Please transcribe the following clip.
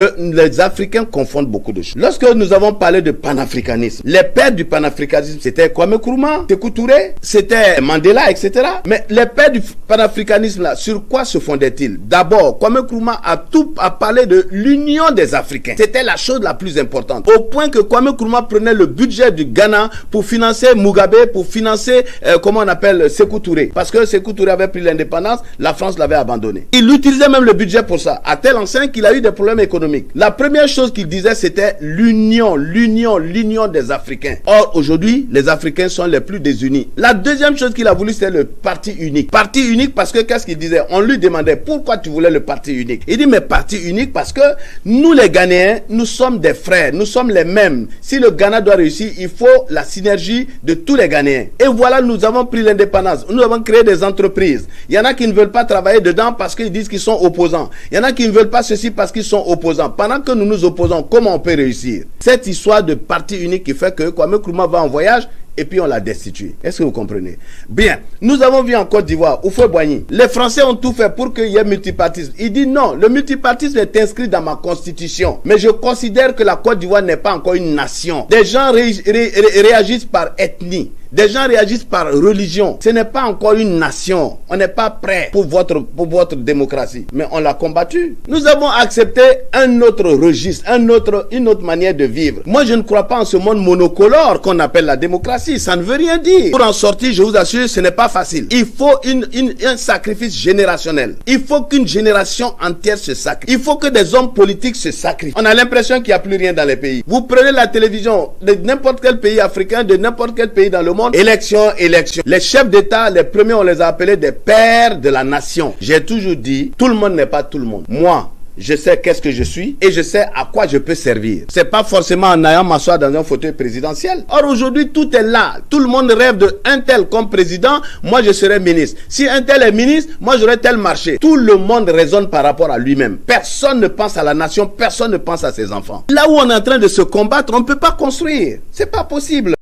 Les Africains confondent beaucoup de choses. Lorsque nous avons parlé de panafricanisme, les pères du panafricanisme, c'était Kwame Nkrumah, Sékou Touré, c'était Mandela, etc. Mais les pères du panafricanisme, là, sur quoi se fondaient-ils? D'abord, Kwame Nkrumah a parlé de l'union des Africains. C'était la chose la plus importante. Au point que Kwame Nkrumah prenait le budget du Ghana pour financer Mugabe, pour financer, comment on appelle, Sékou Touré. Parce que Sékou Touré avait pris l'indépendance, la France l'avait abandonné. Il utilisait même le budget pour ça, à tel enseigne qu'il a eu des problèmes économiques. La première chose qu'il disait, c'était l'union des Africains. Or, aujourd'hui, les Africains sont les plus désunis. La deuxième chose qu'il a voulu, c'était le parti unique. Parti unique parce que, qu'est-ce qu'il disait? On lui demandait, pourquoi tu voulais le parti unique? Il dit, mais parti unique parce que nous, les Ghanéens, nous sommes des frères, nous sommes les mêmes. Si le Ghana doit réussir, il faut la synergie de tous les Ghanéens. Et voilà, nous avons pris l'indépendance. Nous avons créé des entreprises. Il y en a qui ne veulent pas travailler dedans parce qu'ils disent qu'ils sont opposants. Il y en a qui ne veulent pas ceci parce qu'ils sont opposants. Pendant que nous nous opposons, comment on peut réussir? Cette histoire de parti unique qui fait que Kwame Nkrumah va en voyage et puis on l'a destitué. Est-ce que vous comprenez? Bien, nous avons vu en Côte d'Ivoire, Houphouët-Boigny, les Français ont tout fait pour qu'il y ait multipartisme. Il dit non, le multipartisme est inscrit dans ma constitution. Mais je considère que la Côte d'Ivoire n'est pas encore une nation. Des gens réagissent par ethnie. Des gens réagissent par religion. Ce n'est pas encore une nation. On n'est pas prêt pour votre démocratie. Mais on l'a combattu. Nous avons accepté un autre registre, une autre manière de vivre. Moi, je ne crois pas en ce monde monocolore qu'on appelle la démocratie. Ça ne veut rien dire. Pour en sortir, je vous assure, ce n'est pas facile. Il faut un sacrifice générationnel. Il faut qu'une génération entière se sacrifie. Il faut que des hommes politiques se sacrifient. On a l'impression qu'il n'y a plus rien dans les pays. Vous prenez la télévision de n'importe quel pays africain, de n'importe quel pays dans le monde. Élection. Les chefs d'État, les premiers, on les a appelés des pères de la nation. J'ai toujours dit, tout le monde n'est pas tout le monde. Moi, je sais qu'est-ce que je suis et je sais à quoi je peux servir. C'est pas forcément en allant m'asseoir dans un fauteuil présidentiel. Or aujourd'hui, tout est là. Tout le monde rêve de un tel comme président. Moi, je serai ministre. Si un tel est ministre, moi, j'aurai tel marché. Tout le monde raisonne par rapport à lui-même. Personne ne pense à la nation. Personne ne pense à ses enfants. Là où on est en train de se combattre, on ne peut pas construire. C'est pas possible.